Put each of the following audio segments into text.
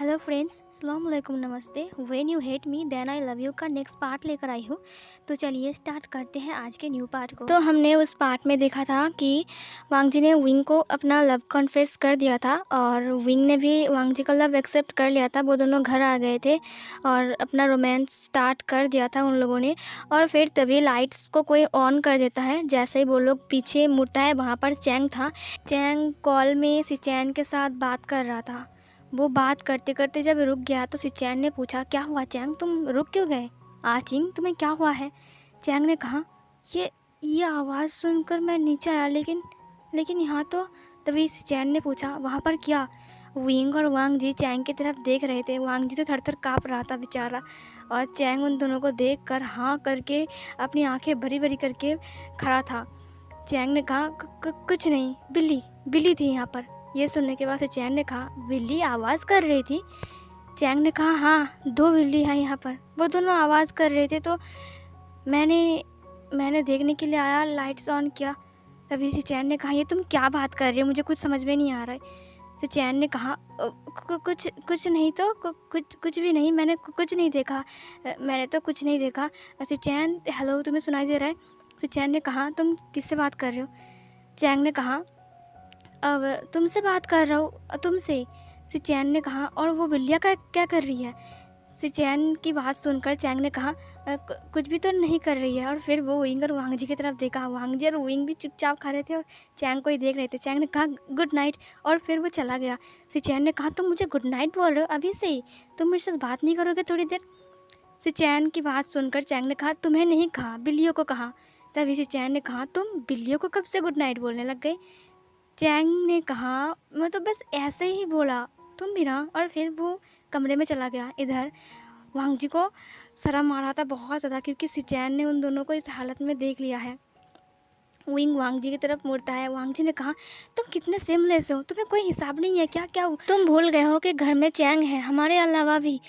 Hello friends, अस्सलाम वालेकुम, नमस्ते। When you hate me then I love you का नेक्स्ट पार्ट लेकर आई हूँ। तो चलिए स्टार्ट करते हैं आज के न्यू पार्ट को। तो हमने उस पार्ट में देखा था कि वांग जी ने विंग को अपना लव कन्फेस कर दिया था और विंग ने भी वांग जी का लव एक्सेप्ट कर लिया था। वो दोनों घर आ गए थे और अपना रोमांस स्टार्ट कर दिया था उन लोगों ने। और फिर तभी लाइट्स को कोई ऑन कर देता है। जैसे ही वो लोग पीछे मुड़ता है, वहाँ पर चैंग था। चैंग कॉल में सिचैन के साथ बात कर रहा था। वो बात करते करते जब रुक गया तो सिचैन ने पूछा, क्या हुआ चैंग, तुम रुक क्यों गए? आचिंग, तुम्हें क्या हुआ है? चैंग ने कहा, ये आवाज़ सुनकर मैं नीचे आया, लेकिन यहाँ तो। तभी सिचैन ने पूछा, वहाँ पर क्या? विंग और वांग जी चैंग की तरफ देख रहे थे। वांग जी तो थर थर काँप रहा था बेचारा, और चैंग उन दोनों को देख कर हाँ करके अपनी आंखें भरी भरी करके खड़ा था। चैंग ने कहा, कुछ नहीं, बिल्ली थी यहाँ पर। ये सुनने के बाद से चैंग ने कहा, बिल्ली आवाज़ कर रही थी? चैंग ने कहा, हाँ, दो बिल्ली हैं यहाँ पर, वो दोनों आवाज़ कर रहे थे, तो मैंने देखने के लिए आया, लाइट्स ऑन किया। तभी से चैन ने कहा, ये तुम क्या बात कर रही हो, मुझे कुछ समझ में नहीं आ रहा है। तो चैन ने कहा, कुछ नहीं तो कुछ भी नहीं, मैंने कुछ नहीं देखा, मैंने तो कुछ नहीं देखा। ऐसे चैन, हेलो, तुम्हें सुनाई दे रहा है? तो चैन ने कहा, तुम किससे बात कर रहे हो? चैंग ने कहा, अब तुमसे बात कर रहा हूँ, तुमसे। सिचैन ने कहा, और वो बिल्लिया का क्या कर रही है? सिचैन की बात सुनकर चैंग ने कहा, कुछ भी तो नहीं कर रही है। और फिर वो विंग और वांग जी की तरफ देखा। वांग जी और विंग भी चुपचाप खा रहे थे और चैंग को ही देख रहे थे। चैंग ने कहा, गुड नाइट, और फिर वो चला गया। सिचैन ने कहा, तुम मुझे गुड नाइट बोल रहे हो अभी से ही? तुम मेरे साथ बात नहीं करोगे थोड़ी देर? सिचैन की बात सुनकर चैंग ने कहा, तुम्हें नहीं कहा, बिल्लियों को कहा। तभी सिचैन ने कहा, तुम बिल्लियों को कब से गुड नाइट बोलने लग गए? चैंग ने कहा, मैं तो बस ऐसे ही बोला, तुम भी ना। और फिर वो कमरे में चला गया। इधर वांग जी को शर्म आ रहा था बहुत ज़्यादा, क्योंकि सिचैन ने उन दोनों को इस हालत में देख लिया है। विंग वांग जी की तरफ मुड़ता है। वांग जी ने कहा, तुम कितने सिमलेस हो, तुम्हें कोई हिसाब नहीं है क्या? क्या तुम भूल गए हो कि घर में चैंग है, हमारे अलावा भी?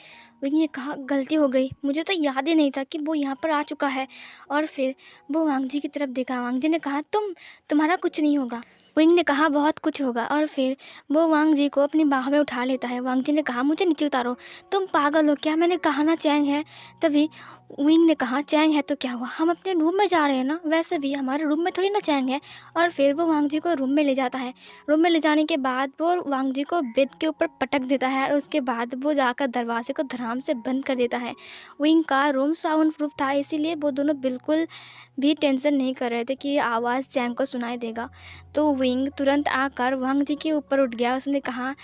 विंग ने कहा, गलती हो गई, मुझे तो याद ही नहीं था कि वो यहाँ पर आ चुका है। और फिर वो वांग जी की तरफ देखा। वांग जी ने कहा, तुम्हारा कुछ नहीं होगा। विंग ने कहा, बहुत कुछ होगा। और फिर वो वांग जी को अपनी बाह में उठा लेता है। वांग जी ने कहा, मुझे नीचे उतारो, तुम पागल हो क्या? मैंने कहा ना चैंग है। तभी विंग ने कहा, चैंग है तो क्या हुआ, हम अपने रूम में जा रहे हैं ना, वैसे भी हमारे रूम में थोड़ी ना चैंग है। और फिर वो वांग जी को रूम में ले जाता है। रूम में ले जाने के बाद वो वांग जी को बेड के ऊपर पटक देता है और उसके बाद वो जाकर दरवाजे को धड़ाम से बंद कर देता है। विंग का रूम साउंड प्रूफ था, इसीलिए वो दोनों बिल्कुल भी टेंशन नहीं कर रहे थे कि आवाज़ चैंग को सुनाई देगा। तो विंग तुरंत आकर वांग जी के ऊपर उठ गया। उसने कहा,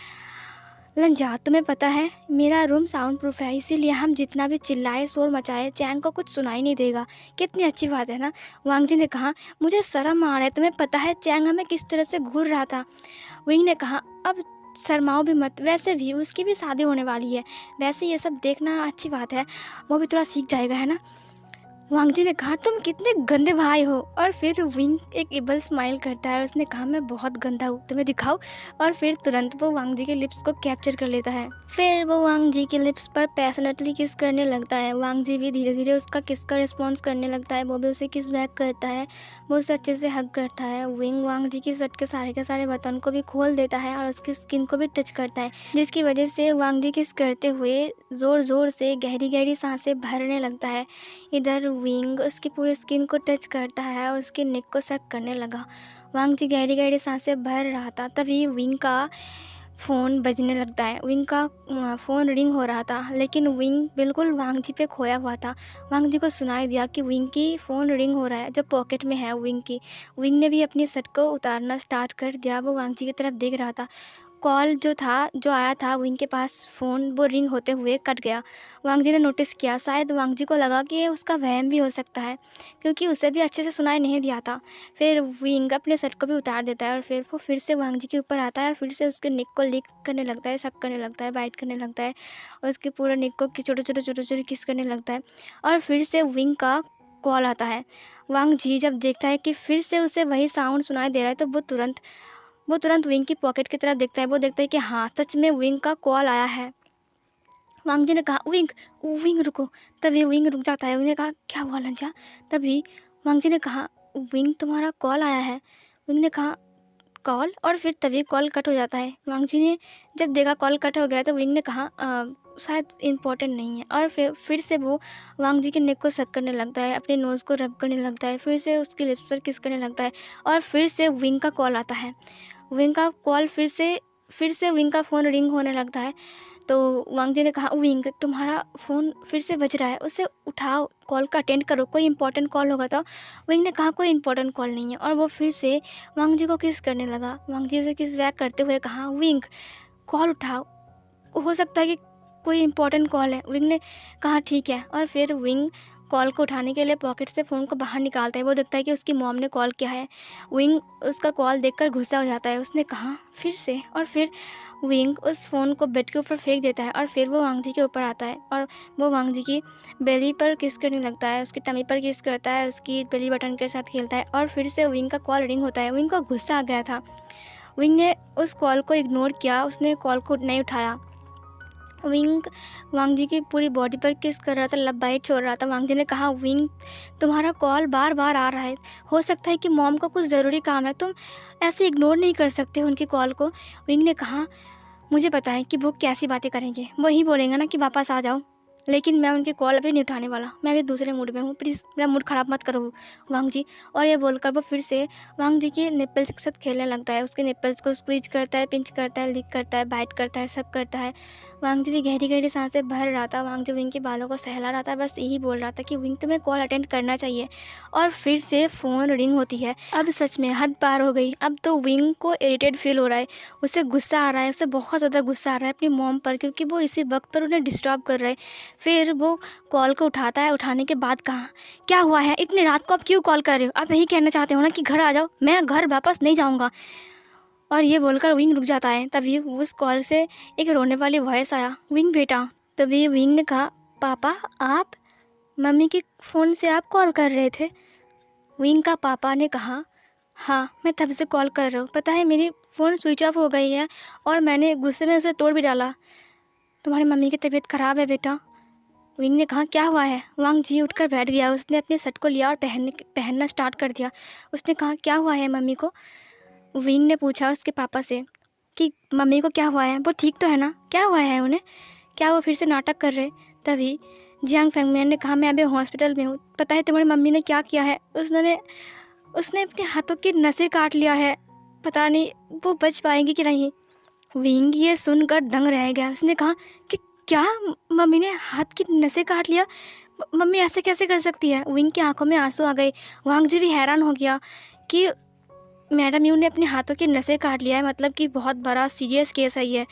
लंजा, तुम्हें पता है मेरा रूम साउंड प्रूफ है, इसीलिए हम जितना भी चिल्लाए शोर मचाए चैंग को कुछ सुनाई नहीं देगा। कितनी अच्छी बात है ना? वांग जी ने कहा, मुझे शर्म आ रहा है, तुम्हें पता है चैंग हमें किस तरह से घूर रहा था? विंग ने कहा, अब शर्माओ भी मत, वैसे भी उसकी भी शादी होने वाली है, वैसे ये सब देखना अच्छी बात है, वो भी थोड़ा सीख जाएगा, है ना? वांग जी ने कहा, तुम कितने गंदे भाई हो। और फिर विंग एक इबल स्माइल करता है और उसने कहा, मैं बहुत गंदा हूँ, तुम्हें दिखाऊं? और फिर तुरंत वो वांग जी के लिप्स को कैप्चर कर लेता है। फिर वो वांग जी के लिप्स पर पैशनेटली किस करने लगता है। वांग जी भी धीरे धीरे उसका किस का रिस्पॉन्स करने लगता है। वो भी उसे किस बैक करता है, वो उसे अच्छे से हग करता है। विंग वांग जी की शर्ट के सारे बटन को भी खोल देता है और उसकी स्किन को भी टच करता है, जिसकी वजह से वांग जी किस करते हुए ज़ोर ज़ोर से गहरी गहरी सांसें भरने लगता है। इधर विंग उसकी पूरी स्किन को टच करता है और उसकी नेक को सक करने लगा। वांग जी गहरी गहरी सांसें भर रहा था। तभी विंग का फ़ोन बजने लगता है। विंग का फ़ोन रिंग हो रहा था, लेकिन विंग बिल्कुल वांग जी पे खोया हुआ था। वांग जी को सुनाई दिया कि विंग की फ़ोन रिंग हो रहा है, जो पॉकेट में है विंग की। विंग ने भी अपनी शर्ट को उतारना स्टार्ट कर दिया। वो वांग जी की तरफ देख रहा था। कॉल जो आया था विंग के पास, फ़ोन वो रिंग होते हुए कट गया। वांग जी ने नोटिस किया। शायद वांग जी को लगा कि ये उसका वहम भी हो सकता है, क्योंकि उसे भी अच्छे से सुनाई नहीं दिया था। फिर विंग अपने शर्ट को भी उतार देता है और फिर वो फिर से वांग जी के ऊपर आता है और फिर से उसके नेक को लिक करने लगता है, सक करने लगता है, बाइट करने लगता है और उसके पूरे नेक को छोटे छोटे किस करने लगता है। और फिर से विंग का कॉल आता है। वांग जी जब देखता है कि फिर से उसे वही साउंड सुनाई दे रहा है, तो वो तुरंत विंग की पॉकेट की तरफ देखता है। वो देखता है कि हाँ, सच में विंग का कॉल आया है। वांग जी ने कहा, विंग, विंग रुको। तभी विंग रुक जाता है। विंग ने कहा, क्या हुआ लंजा? तभी वांग जी ने कहा, विंग, तुम्हारा कॉल आया है। विंग ने कहा, कॉल और फिर तभी कॉल कट हो जाता है। वांग जी ने जब देखा कॉल कट हो गया तो विंग ने कहा शायद इम्पोर्टेंट नहीं है, और फिर से वो वांग जी के नेक को सक करने लगता है, अपने नोज़ को रब करने लगता है, फिर से उसकी लिप्स पर किस करने लगता है, और फिर से विंग का कॉल आता है। विंग का कॉल फिर से विंग का फ़ोन रिंग होने लगता है। तो वांग जी ने कहा, विंग तुम्हारा फ़ोन फिर से बज रहा है, उसे उठाओ, कॉल का अटेंड करो, कोई इंपॉर्टेंट कॉल होगा। तो विंग ने कहा कोई इंपॉर्टेंट कॉल नहीं है, और वो फिर से वांग जी को किस करने लगा। वांग जी उसे किस बैक करते हुए कहा, विंग कॉल उठाओ, हो सकता है कि कोई इंपॉर्टेंट कॉल है। विंग ने कहा ठीक है, और फिर विंग कॉल को उठाने के लिए पॉकेट से फ़ोन को बाहर निकालता है। वो देखता है कि उसकी मॉम ने कॉल किया है। विंग उसका कॉल देखकर गुस्सा हो जाता है। उसने कहा फिर से, और फिर विंग उस फ़ोन को बेड के ऊपर फेंक देता है, और फिर वो वांग जी के ऊपर आता है और वो वांग जी की बेली पर किस करने लगता है, उसकी टमी पर किस करता है, उसकी बेली बटन के साथ खेलता है, और फिर से विंग का कॉल रिंग होता है। विंग को गुस्सा आ गया था। विंग ने उस कॉल को इग्नोर किया, उसने कॉल को नहीं उठाया। विंग वांग जी की पूरी बॉडी पर किस कर रहा था, लब बाइट छोड़ रहा था। वांग जी ने कहा, विंग तुम्हारा कॉल बार बार आ रहा है, हो सकता है कि मॉम को कुछ ज़रूरी काम है, तुम ऐसे इग्नोर नहीं कर सकते उनकी कॉल को। विंग ने कहा, मुझे पता है कि वो कैसी बातें करेंगे, वही बोलेंगे ना कि वापस आ जाओ, लेकिन मैं उनकी कॉल अभी नहीं उठाने वाला, मैं अभी दूसरे मूड में हूँ, प्लीज़ मेरा मूड ख़राब मत करो वांग जी। और ये बोलकर वो फिर से वांग जी के निप्पल्स के साथ खेलने लगता है, उसके निप्पल्स को स्क्वीज करता है, पिंच करता है, लिक करता है, बाइट करता है, सक करता है। वांग जी भी गहरी गहरी सांसें भर रहा था। वांग जी विंग के बालों को सहला रहा था, बस यही बोल रहा था कि विंग तुम्हें कॉल अटेंड करना चाहिए। और फिर से फ़ोन रिंग होती है। अब सच में हद पार हो गई। अब तो विंग को इरिटेट फील हो रहा है, उसे गुस्सा आ रहा है, उसे बहुत ज़्यादा गुस्सा आ रहा है अपनी मॉम पर, क्योंकि वो इसी वक्त पर उन्हें डिस्टर्ब कर रहा है। फिर वो कॉल को उठाता है। उठाने के बाद कहा, क्या हुआ है, इतनी रात को आप क्यों कॉल कर रहे हो, आप यही कहना चाहते हो ना कि घर आ जाओ, मैं घर वापस नहीं जाऊँगा। और ये बोलकर विंग रुक जाता है। तभी उस कॉल से एक रोने वाली वॉइस आया, विंग बेटा। तभी विंग ने कहा, पापा आप, मम्मी के फ़ोन से आप कॉल कर रहे थे। विंग का पापा ने कहा, हाँ मैं तब से कॉल कर रहा हूँ, पता है मेरी फ़ोन स्विच ऑफ हो गई है और मैंने गुस्से में उसे तोड़ भी डाला। तुम्हारी मम्मी की तबीयत ख़राब है बेटा। विंग ने कहा, क्या हुआ है। वांग जी उठकर बैठ गया। उसने अपने शर्ट को लिया और पहनना स्टार्ट कर दिया। उसने कहा, क्या हुआ है मम्मी को। विंग ने पूछा उसके पापा से कि मम्मी को क्या हुआ है, वो ठीक तो है ना, क्या हुआ है उन्हें, क्या वो फिर से नाटक कर रहे। तभी जियांग फेंगमियन ने कहा, मैं अभी हॉस्पिटल में हूँ, पता है तुम्हारी मम्मी ने क्या किया है, उसने अपने हाथों की नसें काट लिया है, पता नहीं वो बच पाएंगी कि नहीं। विंग ये सुनकर दंग रह गया। उसने कहा कि क्या, मम्मी ने हाथ की नसें काट लिया, मम्मी ऐसे कैसे कर सकती है। विंग की आंखों में आंसू आ गए। वांग जी भी हैरान हो गया कि मैडम यू ने अपने हाथों की नसें काट लिया है, मतलब कि बहुत बड़ा सीरियस केस है ये।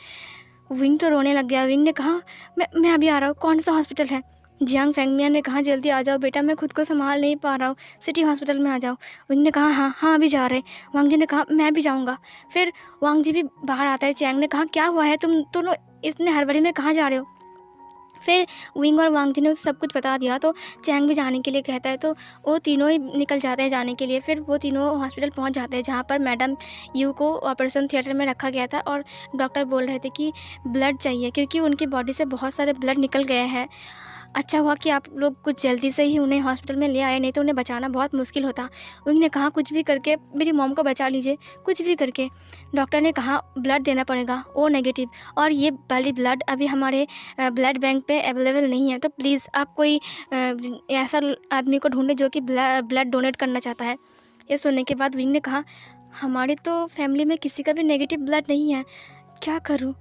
विंग तो रोने लग गया। विंग ने कहा, मैं अभी आ रहा हूँ, कौन सा हॉस्पिटल है। जियांग फेंगमियन ने कहा, जल्दी आ जाओ बेटा, मैं खुद को संभाल नहीं पा रहा हूँ, सिटी हॉस्पिटल में आ जाओ। विंग ने कहा, हाँ हाँ अभी जा रहे। वांग जी ने कहा, मैं भी जाऊँगा। फिर वांग जी भी बाहर आता है। चैंग ने कहा, क्या हुआ है, तुम दोनों इतने हड़बड़ी में कहाँ जा रहे हो। फिर विंग और वांग जी ने उसे सब कुछ बता दिया। तो चैंग भी जाने के लिए कहता है, तो वो तीनों ही निकल जाते हैं जाने के लिए। फिर वो तीनों हॉस्पिटल पहुंच जाते हैं, जहां पर मैडम यू को ऑपरेशन थिएटर में रखा गया था, और डॉक्टर बोल रहे थे कि ब्लड चाहिए, क्योंकि उनकी बॉडी से बहुत सारे ब्लड निकल गए हैं। अच्छा हुआ कि आप लोग कुछ जल्दी से ही उन्हें हॉस्पिटल में ले आए, नहीं तो उन्हें बचाना बहुत मुश्किल होता। उन्होंने कहा, कुछ भी करके मेरी मॉम को बचा लीजिए, कुछ भी करके। डॉक्टर ने कहा, ब्लड देना पड़ेगा, ओ नेगेटिव, और ये वाली ब्लड अभी हमारे ब्लड बैंक पे अवेलेबल नहीं है, तो प्लीज़ आप कोई ऐसा आदमी को ढूंढे जो कि ब्लड डोनेट करना चाहता है। ये सुनने के बाद विंग ने कहा, हमारी तो फैमिली में किसी का भी नेगेटिव ब्लड नहीं है, क्या करूँ।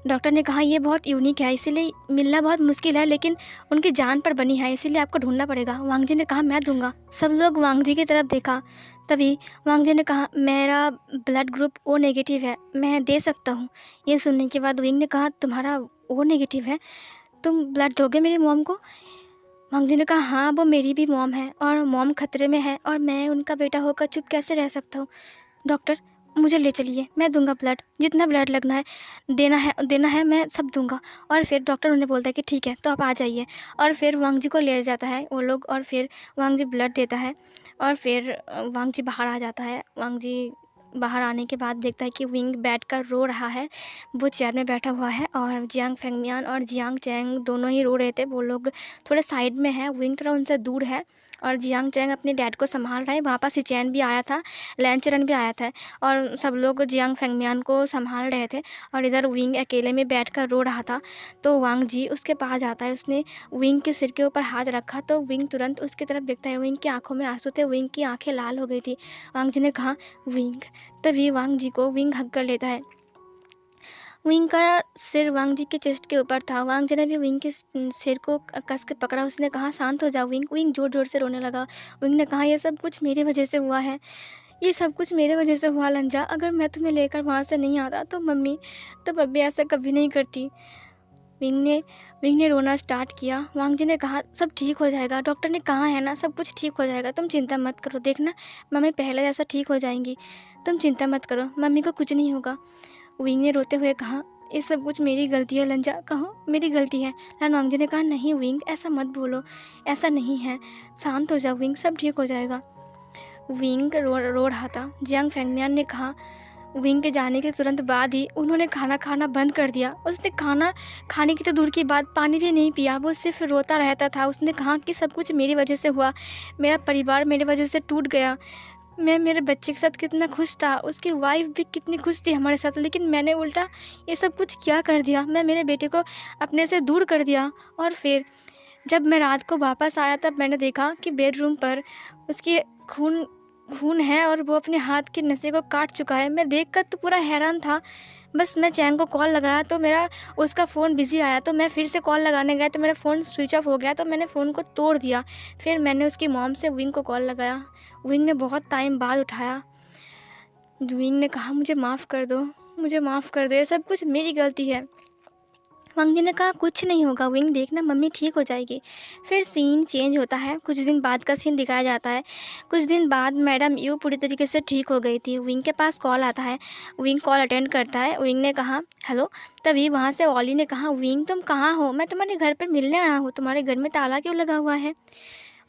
डॉक्टर ने कहा, ये बहुत यूनिक है, इसीलिए मिलना बहुत मुश्किल है, लेकिन उनकी जान पर बनी है, इसीलिए आपको ढूंढना पड़ेगा। वांग जी ने कहा, मैं दूंगा। सब लोग वांग जी की तरफ देखा। तभी वांग जी ने कहा, मेरा ब्लड ग्रुप ओ नेगेटिव है, मैं दे सकता हूँ। ये सुनने के बाद विंग ने कहा, तुम्हारा ओ नेगेटिव है, तुम ब्लड दोगे मेरी मॉम को। वांग जी ने कहा, हाँ वो मेरी भी मॉम है, और मॉम खतरे में है, और मैं उनका बेटा होकर चुप कैसे रह सकता हूँ। डॉक्टर मुझे ले चलिए, मैं दूंगा ब्लड, जितना ब्लड लगना है देना है मैं सब दूंगा। और फिर डॉक्टर उन्हें बोलता है कि ठीक है, तो आप आ जाइए। और फिर वांग जी को ले जाता है वो लोग, और फिर वांग जी ब्लड देता है, और फिर वांग जी बाहर आ जाता है। वांग जी बाहर आने के बाद देखता है कि विंग बैठकर रो रहा है, वो चेयर में बैठा हुआ है, और जियांग फेंगमियान और जियांग चैंग दोनों ही रो रहे थे। वो लोग थोड़े साइड में हैं, विंग थोड़ा उनसे दूर है, और जियांग चैंग अपने डैड को संभाल रहा है। वहाँ पर सिचैन भी आया था, लैंचरन भी आया था और सब लोग जियांग फेंगमियान को संभाल रहे थे। और इधर विंग अकेले में बैठकर रो रहा था। तो वांग जी उसके पास जाता है, उसने विंग के सिर के ऊपर हाथ रखा तो विंग तुरंत उसकी तरफ देखता है। विंग की आंखों में आंसू थे, विंग की आंखें लाल हो गई थी। वांग जी ने कहा विंग, तभी वांग जी को विंग हग कर लेता है। विंग का सिर वांग जी के चेस्ट के ऊपर था। वांग जी ने भी विंग के सिर को कस के पकड़ा। उसने कहा शांत हो जाओ विंग। विंग जोर जोर से रोने लगा। विंग ने कहा ये सब कुछ मेरी वजह से हुआ है, ये सब कुछ मेरे वजह से हुआ लंजा। अगर मैं तुम्हें लेकर वहाँ से नहीं आता तो मम्मी ऐसा कभी नहीं करती। विंग ने रोना स्टार्ट किया। वांग जी ने कहा सब ठीक हो जाएगा, डॉक्टर ने कहा है ना सब कुछ ठीक हो जाएगा, तुम चिंता मत करो, देखना मम्मी पहले जैसा ठीक हो जाएंगी, तुम चिंता मत करो, मम्मी को कुछ नहीं होगा। विंग ने रोते हुए कहा ये सब कुछ मेरी गलती है लंजा, कहो मेरी गलती है। वांग जी ने कहा नहीं विंग ऐसा मत बोलो, ऐसा नहीं है, शांत हो जाओ विंग, सब ठीक हो जाएगा। विंग रो रहा था। जियांग फेंगमियान ने कहा विंग के जाने के तुरंत बाद ही उन्होंने खाना खाना बंद कर दिया। उसने खाना खाने की तो दूर की बात पानी भी नहीं पिया, वो सिर्फ रोता रहता था। उसने कहा कि सब कुछ मेरी वजह से हुआ, मेरा परिवार मेरी वजह से टूट गया, मैं मेरे बच्चे के साथ कितना खुश था, उसकी वाइफ भी कितनी खुश थी हमारे साथ, लेकिन मैंने उल्टा ये सब कुछ क्या कर दिया, मैं मेरे बेटे को अपने से दूर कर दिया। और फिर जब मैं रात को वापस आया तब मैंने देखा कि बेडरूम पर उसके खून है और वो अपने हाथ के नसें को काट चुका है। मैं देखकर तो पूरा हैरान था। बस मैं चैंग को कॉल लगाया तो मेरा उसका फ़ोन बिज़ी आया, तो मैं फिर से कॉल लगाने गया तो मेरा फ़ोन स्विच ऑफ हो गया, तो मैंने फ़ोन को तोड़ दिया। फिर मैंने उसकी मॉम से विंग को कॉल लगाया। विंग ने बहुत टाइम बाद उठाया। विंग ने कहा मुझे माफ़ कर दो, मुझे माफ़ कर दो, ये सब कुछ मेरी गलती है। वांग जी ने कहा कुछ नहीं होगा विंग, देखना मम्मी ठीक हो जाएगी। फिर सीन चेंज होता है, कुछ दिन बाद का सीन दिखाया जाता है। कुछ दिन बाद मैडम यू पूरी तरीके से ठीक हो गई थी। विंग के पास कॉल आता है, विंग कॉल अटेंड करता है। विंग ने कहा हेलो, तभी वहाँ से ऑली ने कहा विंग तुम कहाँ हो, मैं तुम्हारे घर पर मिलने आया हूँ, तुम्हारे घर में ताला क्यों लगा हुआ है।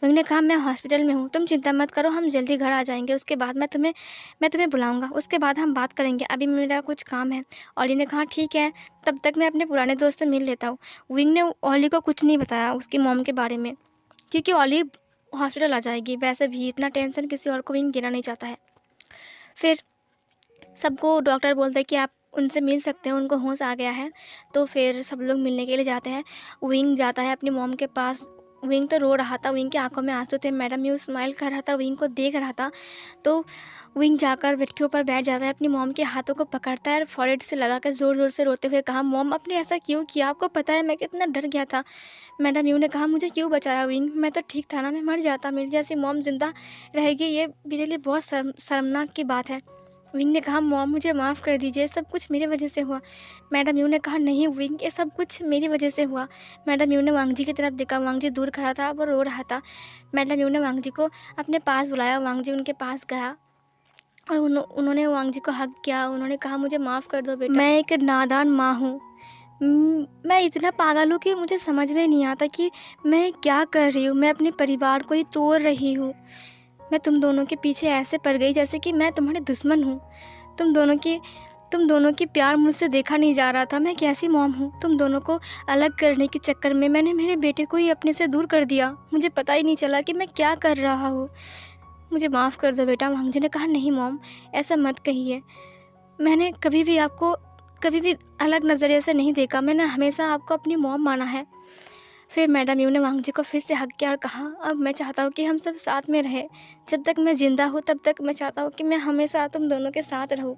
विंग ने कहा मैं हॉस्पिटल में हूँ, तुम चिंता मत करो, हम जल्दी घर आ जाएंगे, उसके बाद मैं तुम्हें बुलाऊंगा, उसके बाद हम बात करेंगे, अभी मेरा कुछ काम है। ऑली ने कहा ठीक है, तब तक मैं अपने पुराने दोस्त से मिल लेता हूँ। विंग ने ऑली को कुछ नहीं बताया उसकी मॉम के बारे में, क्योंकि ऑली हॉस्पिटल आ जाएगी। वैसे भी इतना टेंशन किसी और को विंग देना नहीं चाहता है। फिर सबको डॉक्टर बोलता है कि आप उनसे मिल सकते हैं, उनको होश आ गया है। तो फिर सब लोग मिलने के लिए जाते हैं। विंग जाता है अपनी मॉम के पास। विंग तो रो रहा था, विंग की आंखों में आंसू थे। मैडम यू स्माइल कर रहा था, विंग को देख रहा था। तो विंग जाकर बेड के ऊपर बैठ जाता है, अपनी मॉम के हाथों को पकड़ता है और फॉरहेड से लगाकर ज़ोर ज़ोर से रोते हुए कहा मॉम आपने ऐसा क्यों किया, आपको पता है मैं कितना डर गया था। मैडम यू ने कहा मुझे क्यों बचाया विंग, मैं तो ठीक था ना, मैं मर जाता, मेरी जैसी मॉम जिंदा रहेगी, ये मेरे लिए बहुत शर्मनाक की बात है। विंग ने कहा मॉम मुझे माफ़ कर दीजिए, सब कुछ मेरी वजह से हुआ। मैडम यू ने कहा नहीं विंग, ये सब कुछ मेरी वजह से हुआ। मैडम यू ने वांग जी की तरफ देखा, वांग जी दूर खड़ा था, वो रो रहा था। मैडम यू ने वांग जी को अपने पास बुलाया, वांग जी उनके पास गया और उन्होंने वांग जी को हग किया। उन्होंने कहा मुझे माफ़ कर दो बेटा, मैं एक नादान माँ हूँ, मैं इतना पागल हूँ कि मुझे समझ में नहीं आता कि मैं क्या कर रही हूँ, मैं अपने परिवार को ही तोड़ रही हूँ। मैं तुम दोनों के पीछे ऐसे पड़ गई जैसे कि मैं तुम्हारे दुश्मन हूँ। तुम दोनों की प्यार मुझसे देखा नहीं जा रहा था। मैं कैसी मॉम हूँ, तुम दोनों को अलग करने के चक्कर में मैंने मेरे बेटे को ही अपने से दूर कर दिया, मुझे पता ही नहीं चला कि मैं क्या कर रहा हूँ, मुझे माफ़ कर दो बेटा। वांग जी ने कहा नहीं मॉम ऐसा मत कहिए, मैंने कभी भी अलग नज़रिए से नहीं देखा, मैंने हमेशा आपको अपनी मॉम माना है। फिर मैडम यू ने वांग जी को फिर से हक किया और कहा अब मैं चाहता हूँ कि हम सब साथ में रहें, जब तक मैं ज़िंदा हूँ तब तक मैं चाहता हूँ कि मैं हमेशा तुम दोनों के साथ रहूँ।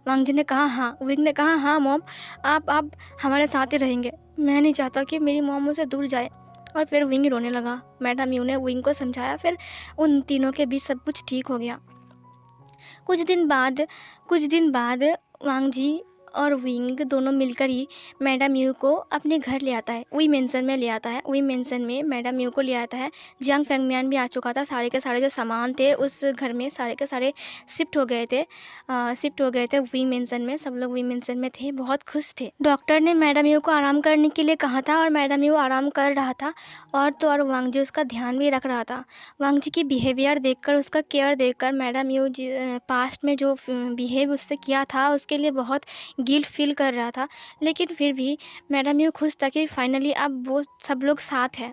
वांग जी ने कहा हाँ। विंग ने कहा हाँ मॉम, आप हमारे साथ ही रहेंगे, मैं नहीं चाहता कि मेरी मॉम मुझसे दूर जाए। और फिर विंग रोने लगा। मैडम यू ने विंग को समझाया, फिर उन तीनों के बीच सब कुछ ठीक हो गया। कुछ दिन बाद वांग जी और विंग दोनों मिलकर ही मैडम यू को अपने घर ले आता है, वही मेंशन में ले आता है। वही मेंशन में मैडम यू को ले आता है। जियांग फेंगमियान भी आ चुका था, सारे के सारे जो सामान थे उस घर में सारे के सारे शिफ्ट हो गए थे वही मेंशन में। सब लोग वही मेंशन में थे, बहुत खुश थे। डॉक्टर ने मैडम यू को आराम करने के लिए कहा था और मैडम यू आराम कर रहा था। और तो और वांग जी उसका ध्यान भी रख रहा था। वांग जी की बिहेवियर देखकर, उसका केयर देखकर मैडम यू पास्ट में जो बिहेव उससे किया था उसके लिए बहुत गिल्ट फील कर रहा था। लेकिन फिर भी मैडम यू खुश था कि फाइनली अब वो सब लोग साथ हैं।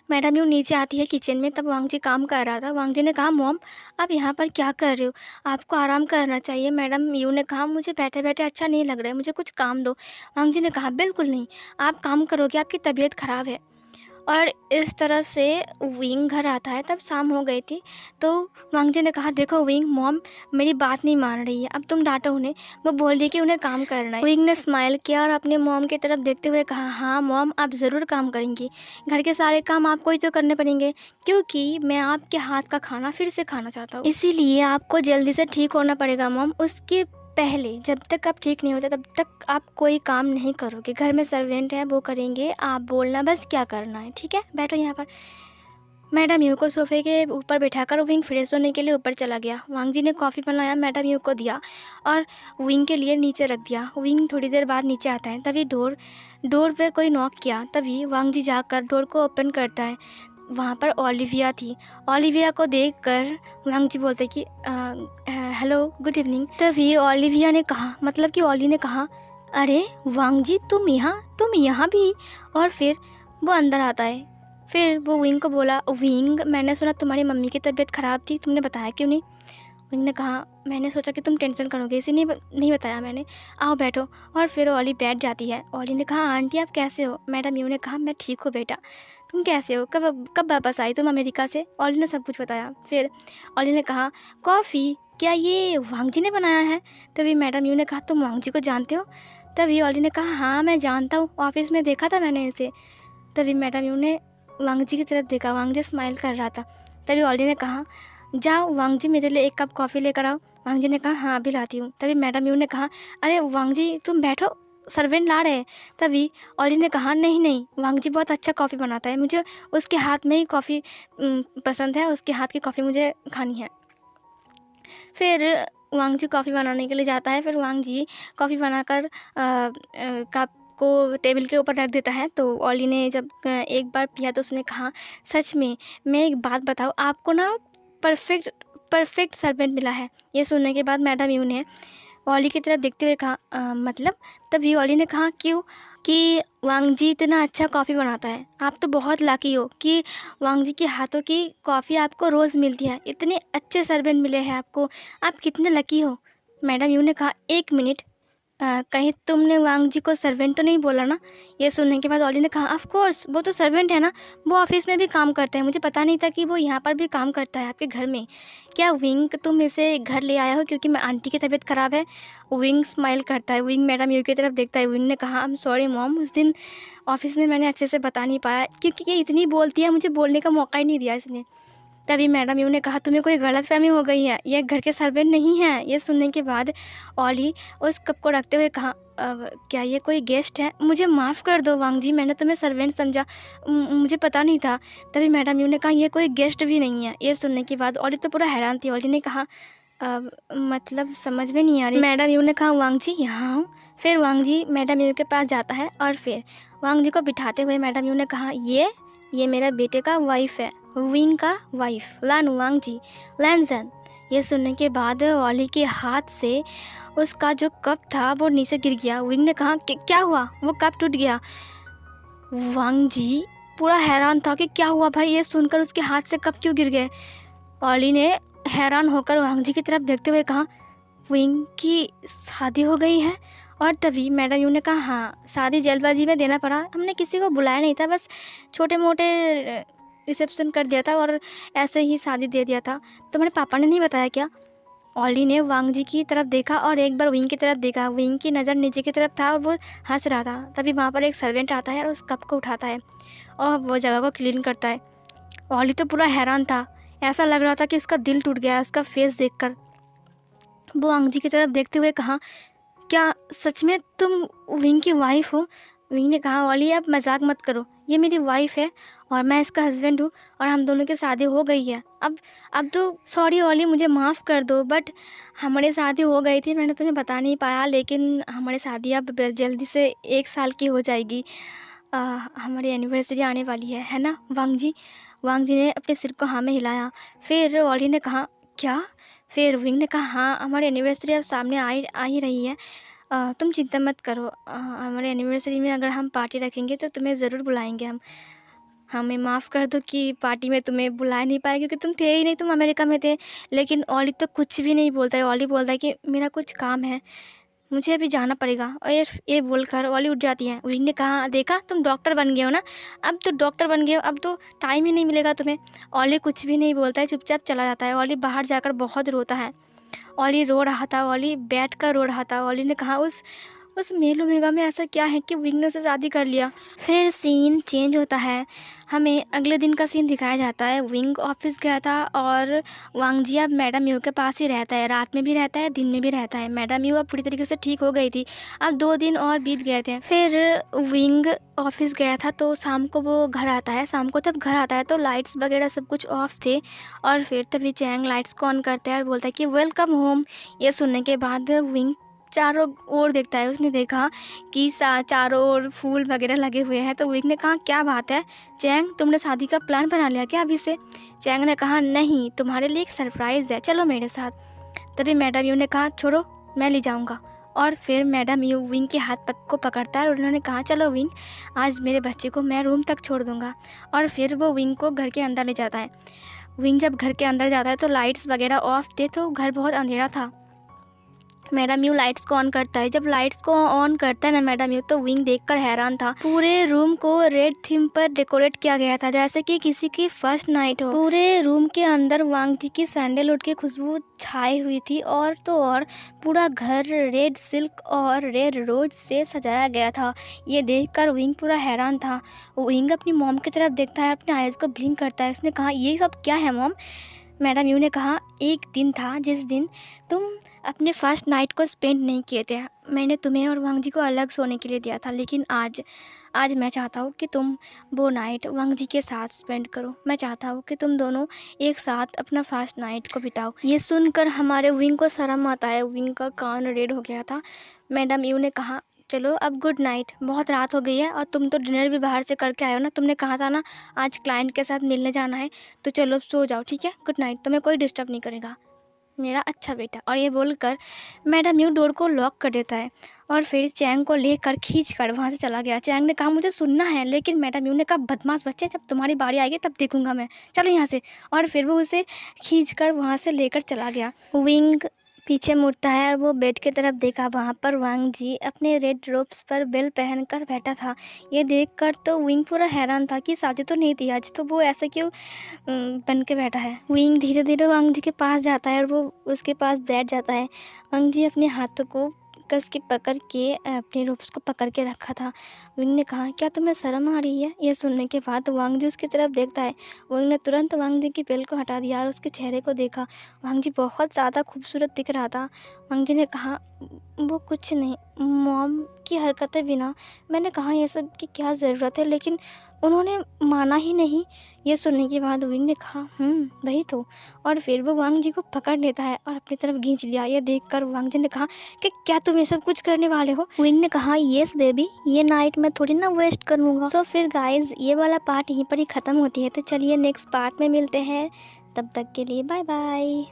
मैडम यूँ नीचे आती है किचन में, तब वांग जी काम कर रहा था। वांग जी ने कहा, मॉम आप यहाँ पर क्या कर रहे हो? आपको आराम करना चाहिए। मैडम यूँ ने कहा, मुझे बैठे-बैठे अच्छा नहीं लग रहा है, मुझे कुछ काम दो। वांग जी ने कहा, बिल्कुल नहीं, आप काम करोगे, आपकी तबीयत ख़राब है। और इस तरफ से विंग घर आता है। तब शाम हो गई थी, तो वांग जी ने कहा, देखो विंग, मॉम मेरी बात नहीं मान रही है, अब तुम डांटो उन्हें, वो बोल रही है कि उन्हें काम करना है। विंग ने स्माइल किया और अपने मॉम की तरफ देखते हुए कहा, हाँ मॉम, आप ज़रूर काम करेंगी, घर के सारे काम आपको ही तो करने पड़ेंगे, क्योंकि मैं आपके हाथ का खाना फिर से खाना चाहता हूँ, इसीलिए आपको जल्दी से ठीक होना पड़ेगा मॉम। उसके पहले जब तक आप ठीक नहीं होते तब तक आप कोई काम नहीं करोगे। घर में सर्वेंट है, वो करेंगे, आप बोलना बस क्या करना है, ठीक है? बैठो यहाँ पर। मैडम यू को सोफे के ऊपर बैठाकर विंग फ्रेश होने के लिए ऊपर चला गया। वांग जी ने कॉफ़ी बनाया, मैडम यू को दिया और विंग के लिए नीचे रख दिया। विंग थोड़ी देर बाद नीचे आता है, तभी डोर पर कोई नॉक किया। तभी वांग जी जाकर डोर को ओपन करता है। वहाँ पर ओलिविया थी। ओलिविया को देखकर वांग जी बोलते कि हेलो, गुड इवनिंग। तभी ओलिविया ने कहा, मतलब कि ओली ने कहा, अरे वांग जी, तुम यहाँ भी? और फिर वो अंदर आता है। फिर वो विंग को बोला, विंग, मैंने सुना तुम्हारी मम्मी की तबीयत ख़राब थी, तुमने बताया क्यों नहीं? विंग ने कहा, मैंने सोचा कि तुम टेंशन करोगे, इसीलिए नहीं बताया मैंने। आओ बैठो। और फिर ओली बैठ जाती है। ओली ने कहा, आंटी आप कैसे हो? मैडम यू ने कहा, मैं ठीक हूँ बेटा, तुम कैसे हो? कब वापस आई तुम अमेरिका से? ओली ने सब कुछ बताया। फिर ओली ने कहा, कॉफ़ी क्या ये वांग जी ने बनाया है? तभी मैडम यू ने कहा, तुम वांग जी को जानते हो? तभी ओली ने कहा, हाँ मैं जानता हूँ, ऑफिस में देखा था मैंने इसे। तभी मैडम यू ने वांग जी की तरफ देखा। वांग जी स्माइल कर रहा था। तभी ओली ने कहा, जाओ वांग जी, मेरे लिए एक कप कॉफ़ी लेकर आओ। वांग जी ने कहा, हाँ अभी लाती हूँ। तभी मैडम यू ने कहा, अरे वांग जी तुम बैठो, सर्वेंट ला रहे हैं। तभी ओली ने कहा, नहीं, वांग जी बहुत अच्छा कॉफ़ी बनाता है, मुझे उसके हाथ में ही कॉफ़ी पसंद है, उसके हाथ की कॉफ़ी मुझे खानी है। फिर वांग जी कॉफ़ी बनाने के लिए जाता है। फिर वांग जी कॉफ़ी बनाकर कप को टेबल के ऊपर रख देता है। तो ओली ने जब एक बार पिया तो उसने कहा, सच में, मैं एक बात बताऊँ, आपको ना परफेक्ट सर्वेंट मिला है। ये सुनने के बाद मैडम यू ने ओली की तरफ देखते हुए कहा, मतलब? तभी ओली ने कहा, क्यों? कि वांग जी इतना अच्छा कॉफ़ी बनाता है, आप तो बहुत लकी हो कि वांग जी के हाथों की कॉफ़ी आपको रोज़ मिलती है, इतने अच्छे सर्वेंट मिले हैं आपको, आप कितने लकी हो। मैडम यू ने कहा, एक मिनट, कहीं तुमने वांग जी को सर्वेंट तो नहीं बोला ना? ये सुनने के बाद ओली ने कहा, ऑफ कोर्स, वो तो सर्वेंट है ना, वो ऑफिस में भी काम करता है, मुझे पता नहीं था कि वो यहाँ पर भी काम करता है आपके घर में। क्या विंग, तुम इसे घर ले आया हो क्योंकि मैं आंटी की तबीयत ख़राब है? विंग स्माइल करता है। विंग मैडम यू की तरफ देखता है। विंग ने कहा, आई एम सॉरी मॉम, उस दिन ऑफिस में मैंने अच्छे से बता नहीं पाया, क्योंकि ये इतनी बोलती है, मुझे बोलने का मौका ही नहीं दिया इसने। तभी मैडम यू ने कहा, तुम्हें कोई गलतफहमी हो गई है, ये घर के सर्वेंट नहीं है। ये सुनने के बाद ओली उस कप को रखते हुए कहा, क्या ये कोई गेस्ट है? मुझे माफ़ कर दो वांग जी, मैंने तुम्हें सर्वेंट समझा, मुझे पता नहीं था। तभी मैडम यू ने कहा, ये कोई गेस्ट भी नहीं है। ये सुनने के बाद ओली तो पूरा हैरान थी। ओली ने कहा, मतलब समझ में नहीं आ रही। मैडम यू ने कहा, वांग जी यहाँ हूँ। फिर वांग जी मैडम यू के पास जाता है और फिर वांग जी को बिठाते हुए मैडम यू ने कहा, ये मेरा बेटे का वाइफ है, विंग का वाइफ, लान वांग जी, लैनजन। ये सुनने के बाद ओली के हाथ से उसका जो कप था वो नीचे गिर गया। विंग ने कहा, क्या हुआ? वो कप टूट गया। वांग जी पूरा हैरान था कि क्या हुआ भाई, ये सुनकर उसके हाथ से कप क्यों गिर गए। ओली ने हैरान होकर वांग जी की तरफ देखते हुए कहा, विंग की शादी हो गई है? और तभी मैडम यू ने कहा, हाँ, शादी जल्दबाजी में देना पड़ा, हमने किसी को बुलाया नहीं था, बस छोटे मोटे रिसेप्शन कर दिया था और ऐसे ही शादी दे दिया था। तुम्हारे पापा ने नहीं बताया क्या? ओली ने वांग जी की तरफ देखा और एक बार विंग की तरफ देखा। विंग की नज़र नीचे की तरफ था और वो हंस रहा था। तभी वहाँ पर एक सर्वेंट आता है और उस कप को उठाता है और वो जगह को क्लीन करता है। ओली तो पूरा हैरान था, ऐसा लग रहा था कि उसका दिल टूट गया उसका फेस देखकर। वो वांग जी की तरफ देखते हुए कहा, क्या सच में तुम विंग की वाइफ हो? विंग ने कहा, ओली अब मजाक मत करो, ये मेरी वाइफ है और मैं इसका हस्बैंड हूँ और हम दोनों की शादी हो गई है। अब तो सॉरी ओली, मुझे माफ़ कर दो, बट हमारी शादी हो गई थी, मैंने तुम्हें बता नहीं पाया, लेकिन हमारी शादी अब जल्दी से 1 साल की हो जाएगी। हमारी एनिवर्सरी आने वाली है ना वांग जी? वांग जी ने अपने सिर को हाँ में हिलाया। फिर ओली ने कहा, क्या? फिर विंग ने कहा, हाँ, हमारी एनिवर्सरी अब सामने आ ही रही है, तुम चिंता मत करो, हमारे एनिवर्सरी में अगर हम पार्टी रखेंगे तो तुम्हें ज़रूर बुलाएंगे हम। हमें माफ़ कर दो कि पार्टी में तुम्हें बुला नहीं पाया, क्योंकि तुम थे ही नहीं, तुम अमेरिका में थे। लेकिन ओली तो कुछ भी नहीं बोलता है। ओली बोलता है कि मेरा कुछ काम है, मुझे अभी जाना पड़ेगा। और ये बोलकर ओली उठ जाती है। विंग ने कहा, देखा तुम डॉक्टर बन गए हो ना, अब तो डॉक्टर बन गए हो, अब तो टाइम ही नहीं मिलेगा तुम्हें। ओली कुछ भी नहीं बोलता है, चुपचाप चला जाता है। ओली बाहर जाकर बहुत रोता है। ओली रो रहा था, ओली बैठ कर रो रहा था। ओली ने कहा, उस मेल ओमेगा में ऐसा क्या है कि विंग ने उससे शादी कर लिया। फिर सीन चेंज होता है, हमें अगले दिन का सीन दिखाया जाता है। विंग ऑफिस गया था और वांग जी अब मैडम यू के पास ही रहता है, रात में भी रहता है, दिन में भी रहता है। मैडम यू अब पूरी तरीके से ठीक हो गई थी। अब 2 दिन और बीत गए थे। फिर विंग ऑफिस गया था तो शाम को वो घर आता है। शाम को जब घर आता है तो लाइट्स वगैरह सब कुछ ऑफ थे। और फिर तभी चैंग लाइट्स को ऑन करता है और बोलता है कि वेलकम होम। ये सुनने के बाद विंग चारों ओर देखता है। उसने देखा कि चारों ओर फूल वगैरह लगे हुए हैं। तो विंग ने कहा, क्या बात है चैंग, तुमने शादी का प्लान बना लिया क्या अभी से? चैंग ने कहा, नहीं, तुम्हारे लिए एक सरप्राइज़ है, चलो मेरे साथ। तभी मैडम यू ने कहा, छोड़ो, मैं ले जाऊंगा। और फिर मैडम यू विंग के हाथ को पकड़ता है और उन्होंने कहा, चलो विंग, आज मेरे बच्चे को मैं रूम तक छोड़ दूंगा। और फिर वो विंग को घर के अंदर ले जाता है। विंग जब घर के अंदर जाता है तो लाइट्स वगैरह ऑफ थे, तो घर बहुत अंधेरा था। मैडम यू लाइट्स को ऑन करता है। जब लाइट्स को ऑन करता है ना मैडम यू, तो विंग देखकर हैरान था। पूरे रूम को रेड थीम पर डेकोरेट किया गया था, जैसे कि किसी की फर्स्ट नाइट हो। पूरे रूम के अंदर वांग जी की सैंडलवुड की खुशबू छाई हुई थी। और तो और पूरा घर रेड सिल्क और रेड रोज से सजाया गया था। ये देखकर विंग पूरा हैरान था। विंग अपनी मॉम की तरफ देखता है, अपने आइज़ को ब्लिंक करता है। उसने कहा, ये सब क्या है मॉम? मैडम यू ने कहा, एक दिन था जिस दिन तुम अपने फर्स्ट नाइट को स्पेंड नहीं किए थे। मैंने तुम्हें और वांग जी को अलग सोने के लिए दिया था, लेकिन आज मैं चाहता हूँ कि तुम वो नाइट वांग जी के साथ स्पेंड करो। मैं चाहता हूँ कि तुम दोनों एक साथ अपना फर्स्ट नाइट को बिताओ। ये सुनकर हमारे विंग को शर्म आता है। विंग का कान रेड हो गया था। मैडम यू ने कहा, चलो अब गुड नाइट, बहुत रात हो गई है और तुम तो डिनर भी बाहर से करके आए हो ना, तुमने कहा था ना आज क्लाइंट के साथ मिलने जाना है, तो चलो सो जाओ, ठीक है, गुड नाइट, तुम्हें कोई डिस्टर्ब नहीं करेगा मेरा अच्छा बेटा। और ये बोलकर मैडम यू डोर को लॉक कर देता है और फिर चैंग को लेकर खींच कर वहाँ से चला गया। चैंग ने कहा, मुझे सुनना है, लेकिन मैडम यू ने कहा, बदमाश बच्चे, जब तुम्हारी बारी आएगी तब देखूंगा मैं, चलो यहाँ से। और फिर वो उसे खींच कर वहाँ से लेकर चला गया। विंग पीछे मुड़ता है और वो बेड की तरफ देखा। वहाँ पर वांग जी अपने रेड रोब्स पर बेल पहनकर बैठा था। ये देखकर तो विंग पूरा हैरान था कि शादी तो नहीं थी आज, तो वो ऐसा क्यों बन के बैठा है। विंग धीरे धीरे वांग जी के पास जाता है और वो उसके पास बैठ जाता है। वांग जी अपने हाथों को कस के पकड़ के अपने रोब्स को पकड़ के रखा था। विंग ने कहा, क्या तुम्हें शर्म आ रही है? ये सुनने के बाद वांग जी उसकी तरफ देखता है। विंग ने तुरंत वांग जी की बेल को हटा दिया और उसके चेहरे को देखा। वांग जी बहुत ज़्यादा खूबसूरत दिख रहा था। वांग जी ने कहा, वो कुछ नहीं, मॉम की हरकतें बिना, मैंने कहा ये सब की क्या ज़रूरत है, लेकिन उन्होंने माना ही नहीं। ये सुनने के बाद विंग ने कहा, वही तो। और फिर वो वांग जी को पकड़ लेता है और अपनी तरफ खींच लिया। ये देखकर वांग जी ने कहा कि क्या तुम ये सब कुछ करने वाले हो? विंग ने कहा, येस बेबी, ये नाइट मैं थोड़ी ना वेस्ट करूँगा। सो फिर गाइज ये वाला पार्ट यहीं पर ही ख़त्म होती है। तो चलिए नेक्स्ट पार्ट में मिलते हैं, तब तक के लिए बाय बाय।